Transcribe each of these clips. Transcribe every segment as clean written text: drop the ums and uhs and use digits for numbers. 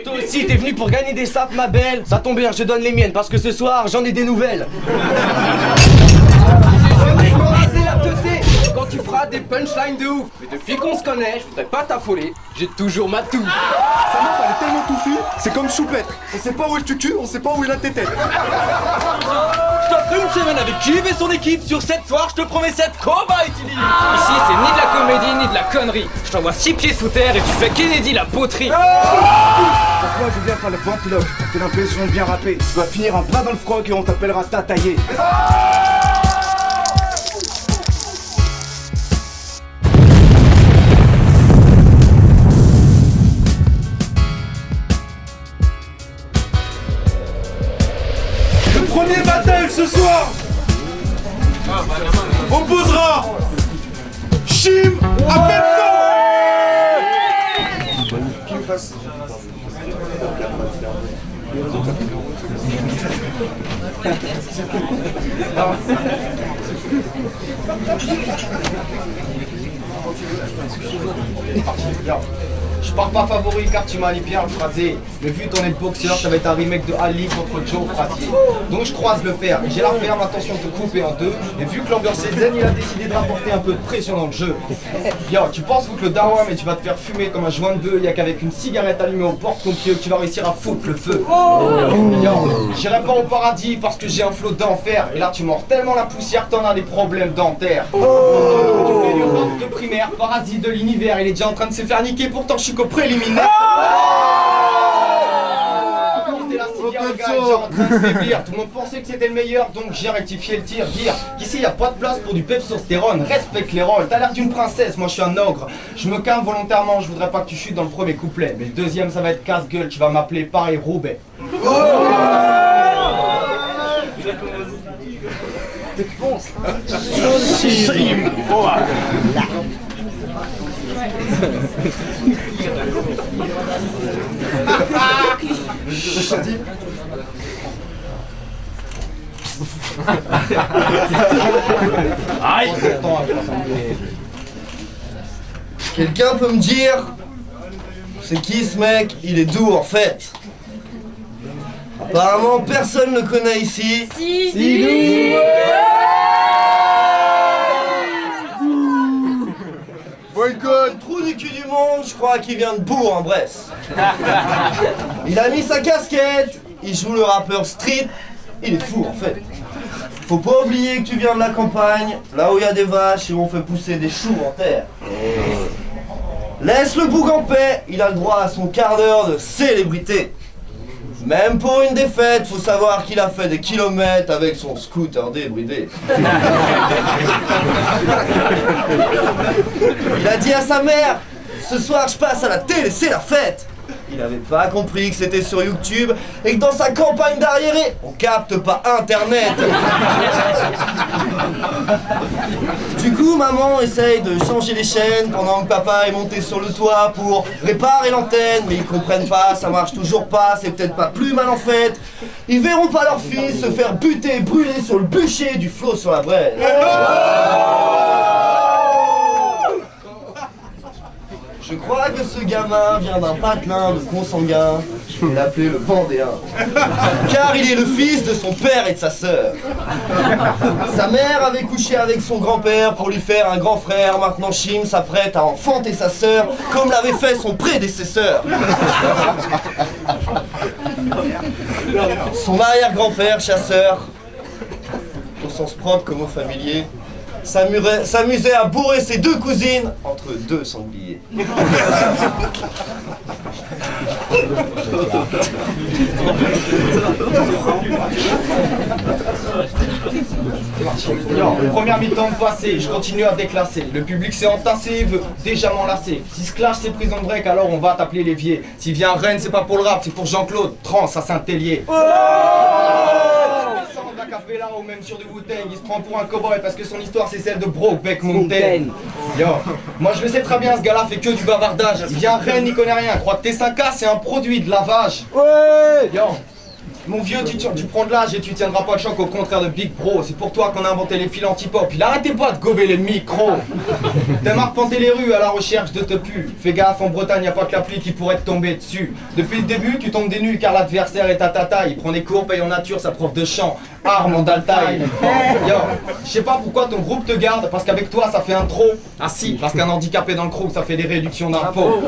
Toi aussi, t'es venu pour gagner des sapes, ma belle? Ça tombe bien, je te donne les miennes, parce que ce soir, j'en ai des nouvelles. Je me raser la teuté quand tu feras des punchlines de ouf. Mais depuis qu'on se connaît, je voudrais pas t'affoler, j'ai toujours ma toux. Sa meuf, elle est tellement touffue, c'est comme choupette. On sait pas où est le tutu, on sait pas où est la tétette. Je t'offre une semaine avec Kib et son équipe. Sur 7 soirs, je te promets 7 combats, Tilly. Ici, c'est ni de la comédie, ni de la connerie. Je t'envoie 6 pieds sous terre et tu fais Kennedy la poterie. Pourquoi je viens faire le ventilo? T'as l'impression de bien rapper. Tu vas finir un bras dans le froc et on t'appellera Tataillé. Le premier battle ce soir opposera Chim à Benson. Qui me fasse. Je pars pas favori car tu m'as bien le phrasé. Mais vu ton être boxeur, ça va être un remake de Ali contre Joe Frazier. Donc je croise le fer, j'ai la ferme intention de te couper en deux. Et vu que l'ambiance est zen, il a décidé de rapporter un peu de pression dans le jeu. Yo, tu penses foutre le dawa mais tu vas te faire fumer comme un joint de bœuf. Y'a qu'avec une cigarette allumée au porte-pompier que tu vas réussir à foutre le feu. Yo, j'irai pas au paradis parce que j'ai un flot d'enfer. Et là tu mords tellement la poussière que t'en as des problèmes dentaires. Tu fais du rap de primaire, parasite de l'univers. Il est déjà en train de se faire niquer, pourtant je suis qu'au préliminaire. T'es la civière, le gars est déjà en train de faiblir. Tout le monde pensait que c'était le meilleur, donc j'ai rectifié le tir. Dire qu'ici y a pas de place pour du pepsostérone. Respecte les rôles, t'as l'air d'une princesse, moi je suis un ogre. Je me calme volontairement, je voudrais pas que tu chutes dans le premier couplet. Mais le deuxième ça va être casse-gueule, tu vas m'appeler pareil Roubaix. Aïe. Quelqu'un peut me dire, c'est qui ce mec? Il est d'où en fait? Apparemment personne ne le connaît ici. Si. Boycott, trou du cul du monde, je crois qu'il vient de Bourg-en-Bresse. Il a mis sa casquette, il joue le rappeur street, il est fou en fait. Faut pas oublier que tu viens de la campagne, là où il y a des vaches et où on fait pousser des choux en terre. Laisse le boug en paix, il a le droit à son quart d'heure de célébrité. Même pour une défaite, faut savoir qu'il a fait des kilomètres avec son scooter débridé. Il a dit à sa mère, ce soir je passe à la télé, c'est la fête. Il avait pas compris que c'était sur YouTube et que dans sa campagne d'arriéré, on capte pas internet. Du coup, maman essaye de changer les chaînes pendant que papa est monté sur le toit pour réparer l'antenne, mais ils comprennent pas, ça marche toujours pas, c'est peut-être pas plus mal en fait. Ils verront pas leur fils se faire buter et brûler sur le bûcher du flot sur la braise. Je crois que ce gamin vient d'un patelin de consanguin, je vais l'appeler le Vendéen. Car il est le fils de son père et de sa sœur. Sa mère avait couché avec son grand-père pour lui faire un grand frère. Maintenant Chim s'apprête à enfanter sa sœur, comme l'avait fait son prédécesseur. Son arrière-grand-père, chasseur, au sens propre comme au familier, s'amusait à bourrer ses deux cousines entre deux sangliers. Première mi-temps passée, je continue à déclasser. Le public s'est entassé, veut déjà m'enlacer. Si ce clash c'est prison break, alors on va t'appeler l'évier. S'il vient à Rennes, c'est pas pour le rap, c'est pour Jean-Claude, trans à Saint-Hélier. Capella ou même sur du Wu-Tang, il se prend pour un cowboy parce que son histoire c'est celle de Brokeback Mountain. Yo, moi je le sais très bien, ce gars-là fait que du bavardage. Il vient à Rennes, il connaît rien, croit que T5K c'est un produit de lavage. Ouais. Yo, Mon vieux, tu prends de l'âge et tu tiendras pas le choc, au contraire de Big Bro. C'est pour toi qu'on a inventé les fils anti-pop. Il arrêtez pas de gober les micros. T'aimes arpenter les rues à la recherche de te pu. Fais gaffe, en Bretagne, y a pas que la pluie qui pourrait te tomber dessus. Depuis le début, tu tombes des nues car l'adversaire est à ta taille. Il prend des cours, paye en nature sa prof de chant. Arme en daltaille. Yo, je sais pas pourquoi ton groupe te garde, parce qu'avec toi ça fait un trop. Ah si, parce qu'un handicapé dans le crew, ça fait des réductions d'impôts.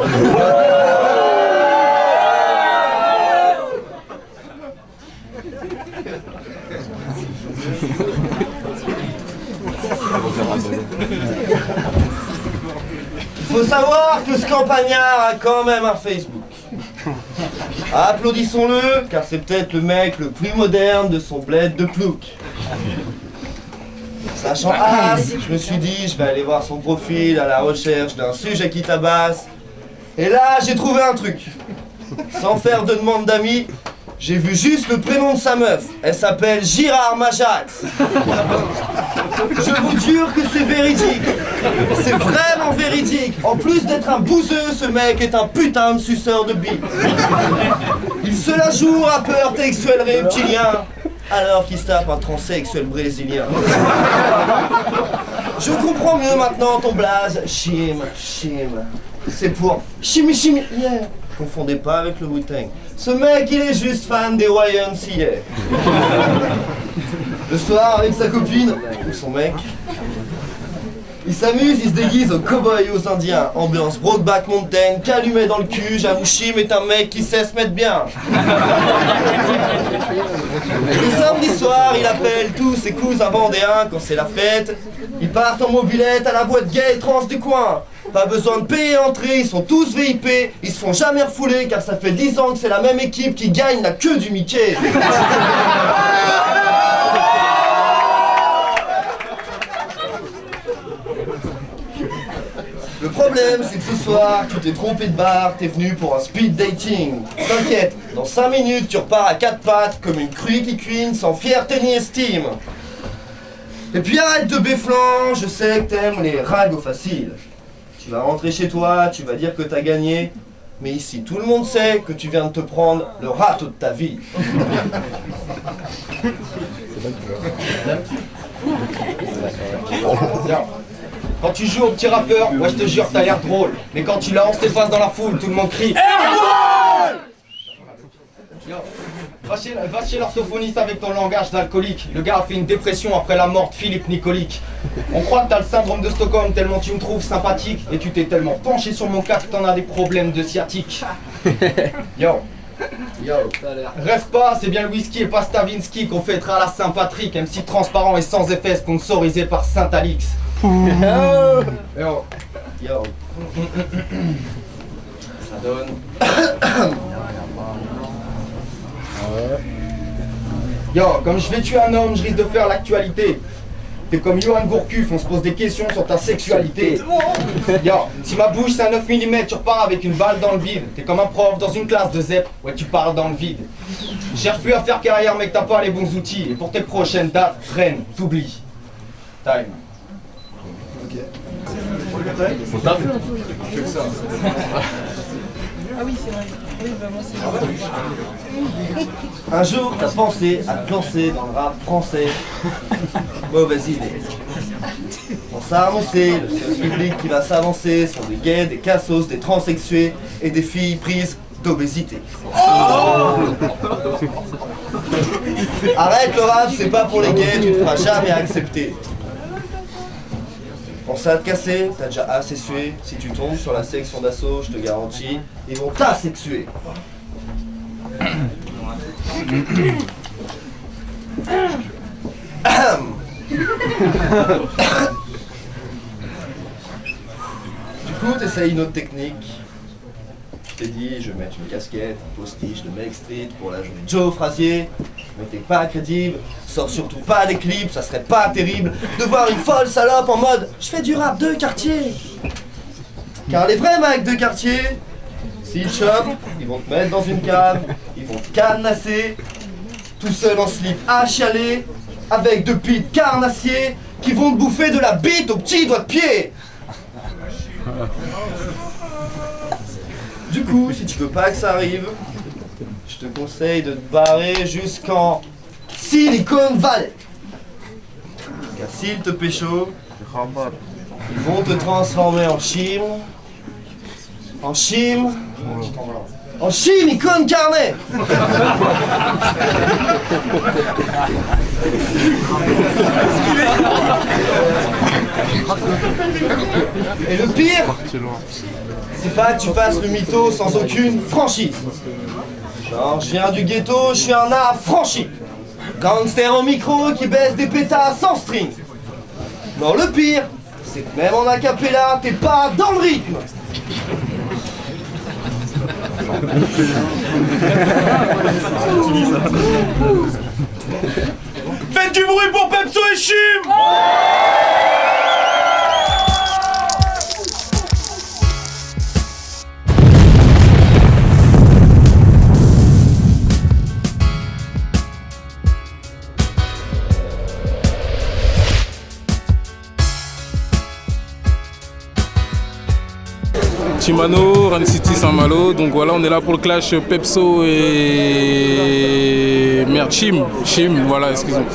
Faut savoir que ce campagnard a quand même un Facebook. Applaudissons-le, car c'est peut-être le mec le plus moderne de son bled de plouc. Sachant as, je me suis dit, je vais aller voir son profil à la recherche d'un sujet qui tabasse. Et là, j'ai trouvé un truc. Sans faire de demande d'amis, j'ai vu juste le prénom de sa meuf. Elle s'appelle Girard Majax. Je vous jure que c'est véridique. C'est vraiment véridique. En plus d'être un bouseux, ce mec est un putain de suceur de bite. Il se la joue rappeur textuel reptilien, alors qu'il se tape un transsexuel brésilien. Je comprends mieux maintenant ton blaze. Chim. C'est pour chimi, yeah. Confondez pas avec le Wu-Tang. Ce mec, il est juste fan des YMCA. Le soir, avec sa copine, ou son mec, il s'amuse, il se déguise aux cow-boys et aux indiens. Ambiance Brokeback Mountain, calumet dans le cul, j'avoue Chim est un mec qui sait se mettre bien. Le samedi soir, il appelle tous ses cousins vendéens quand c'est la fête. Ils partent en mobilette à la boîte gay et trans du coin. Pas besoin de payer entrée, ils sont tous VIP, ils se font jamais refouler car ça fait 10 ans que c'est la même équipe qui gagne la queue du Mickey. Le problème, c'est que ce soir, tu t'es trompé de bar, t'es venu pour un speed dating. T'inquiète, dans 5 minutes, tu repars à 4 pattes comme une cruie qui cuine sans fierté ni estime. Et puis arrête de béflan, je sais que t'aimes les ragots faciles. Tu vas rentrer chez toi, tu vas dire que t'as gagné, mais ici tout le monde sait que tu viens de te prendre le râteau de ta vie. Quand tu joues au petit rappeur, moi je te jure t'as l'air drôle. Mais quand tu lances tes faces dans la foule, tout le monde crie. Va chez l'orthophoniste avec ton langage d'alcoolique. Le gars a fait une dépression après la mort de Philippe Nicolique. On croit que t'as le syndrome de Stockholm tellement tu me trouves sympathique. Et tu t'es tellement penché sur mon cas que t'en as des problèmes de sciatique. Yo. Rêve pas, c'est bien le whisky et pas Stavinsky qu'on fêtera à la Saint-Patrick. MC transparent et sans effet sponsorisé par Saint-Alix. Yo. Ça donne. Yo, comme je vais tuer un homme, je risque de faire l'actualité. T'es comme Johan Gourcuff, on se pose des questions sur ta sexualité. Yo, si ma bouche c'est un 9 mm, tu repars avec une balle dans le vide. T'es comme un prof dans une classe de ZEP, ouais tu parles dans le vide. Cherche plus à faire carrière mec, t'as pas les bons outils. Et pour tes prochaines dates, traîne, t'oublies. Time. Ok. Faut taf. Ah oui, c'est vrai. Oui, bah moi c'est Un jour, t'as pensé à te lancer dans le rap français. Mauvaise idée. On s'est annoncé, le seul public qui va s'avancer sont des gays, des cassos, des transsexués et des filles prises d'obésité. Arrête le rap, c'est pas pour les gays, tu te feras jamais accepter. Pense à te casser, t'as déjà assez sué. Si tu tombes sur la section d'assaut, je te garantis, ils vont t'asexuer. Du coup, t'essayes une autre technique. Je t'ai dit, je vais mettre une casquette, un postiche de Make Street pour la journée de Joe Frazier. Mais t'es pas crédible, sors surtout pas des clips, ça serait pas terrible de voir une folle salope en mode je fais du rap de quartier. Car les vrais mecs de quartier, s'ils chopent, ils vont te mettre dans une cave, ils vont te cadenasser, tout seul en slip à chialer, avec deux pits carnassiers qui vont te bouffer de la bite au petit doigt de pied. Du coup, si tu veux pas que ça arrive, je te conseille de te barrer jusqu'en Silicon Valley. Car s'ils te pécho, ils vont te transformer en chim. En chim. En chimicone carnet. Et le pire, c'est pas que tu fasses le mytho sans aucune franchise. Genre, je viens du ghetto, je suis un affranchi. Gangster en micro qui baisse des pétards sans string. Non, le pire, c'est que même en acapella, t'es pas dans le rythme. Faites du bruit pour Pepso et Chim. Chimano, Run City Saint-Malo, donc voilà, on est là pour le clash Pepso et... Merde, Chim, voilà, excusez-moi.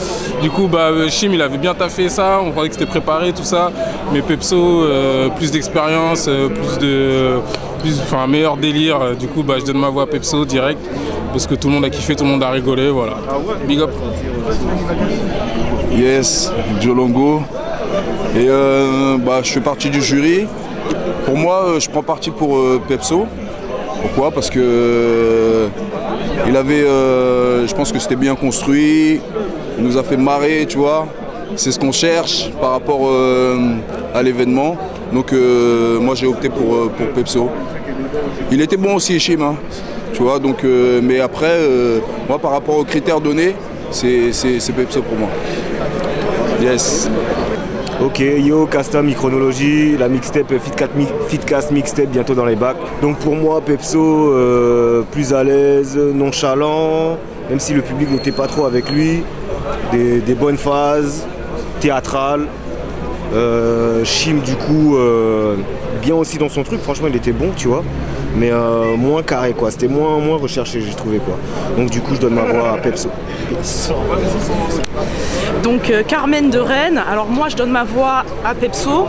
Du coup, Chim, il avait bien taffé ça, on croyait que c'était préparé, tout ça, mais Pepso, plus d'expérience, meilleur délire, du coup, je donne ma voix à Pepso direct, parce que tout le monde a kiffé, tout le monde a rigolé, voilà. Big up. Yes, Joe Longo, et je fais partie du jury. Pour moi, je prends parti pour Pepso. Pourquoi? Parce que il avait, je pense que c'était bien construit, il nous a fait marrer, tu vois. C'est ce qu'on cherche par rapport à l'événement. Donc moi j'ai opté pour Pepso. Il était bon aussi, Chim, hein, tu vois. Donc, mais après, moi par rapport aux critères donnés, c'est Pepso pour moi. Yes. Ok, yo, custom, chronologie, la mixtape Fitcast mixtape bientôt dans les bacs. Donc pour moi, Pepso, plus à l'aise, nonchalant, même si le public n'était pas trop avec lui, des bonnes phases, théâtrales. Chim du coup, bien aussi dans son truc, franchement il était bon, tu vois. Mais moins carré quoi, c'était moins recherché j'ai trouvé quoi. Donc du coup je donne ma voix à Pepso. Donc Carmen de Rennes, alors moi je donne ma voix à Pepso.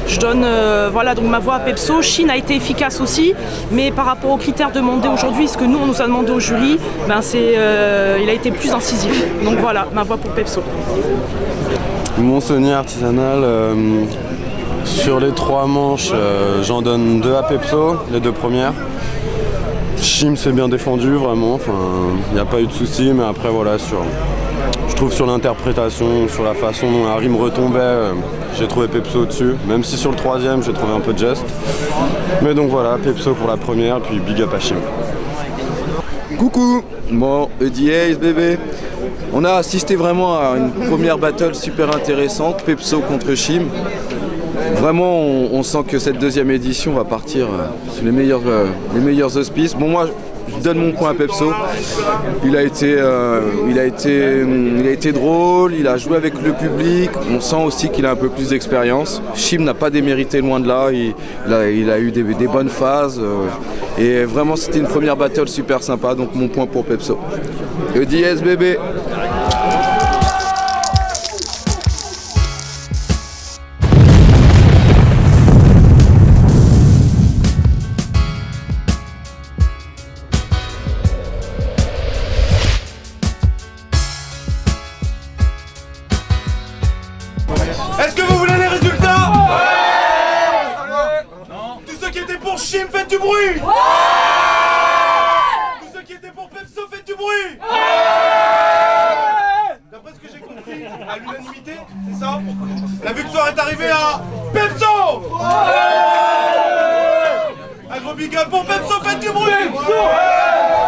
Je donne donc ma voix à Pepso. Chine a été efficace aussi, mais par rapport aux critères demandés aujourd'hui, ce que nous on nous a demandé au jury, il a été plus incisif. Donc voilà, ma voix pour Pepso. Monsonnier artisanal, sur les 3 manches, j'en donne 2 à Pepso, les 2 premières. Chim s'est bien défendu vraiment, il n'y a pas eu de soucis, mais après voilà, je trouve sur l'interprétation, sur la façon dont la rime retombait, j'ai trouvé Pepso au-dessus, même si sur le 3e j'ai trouvé un peu de geste. Mais donc voilà, Pepso pour la première, puis big up à Chim. Coucou, bon, EDA's bébé. On a assisté vraiment à une première battle super intéressante, Pepso contre Chim. Vraiment, on sent que cette deuxième édition va partir sur les meilleurs auspices. Bon, moi, je donne mon point à Pepso. Il a été drôle, il a joué avec le public. On sent aussi qu'il a un peu plus d'expérience. Chim n'a pas démérité loin de là. Il a eu des bonnes phases. Et vraiment, c'était une première battle super sympa. Donc, mon point pour Pepso. EDS bébé. Est-ce que vous voulez les résultats? Ouais. Tous ceux qui étaient pour Chim, faites du bruit. Ouais. Tous ceux qui étaient pour Pepso, faites du bruit. Ouais. D'après ce que j'ai compris, à l'unanimité, c'est ça? La victoire est arrivée à Pepso. Ouais. Un gros big up pour Pepso, faites du bruit. Pepso. Ouais.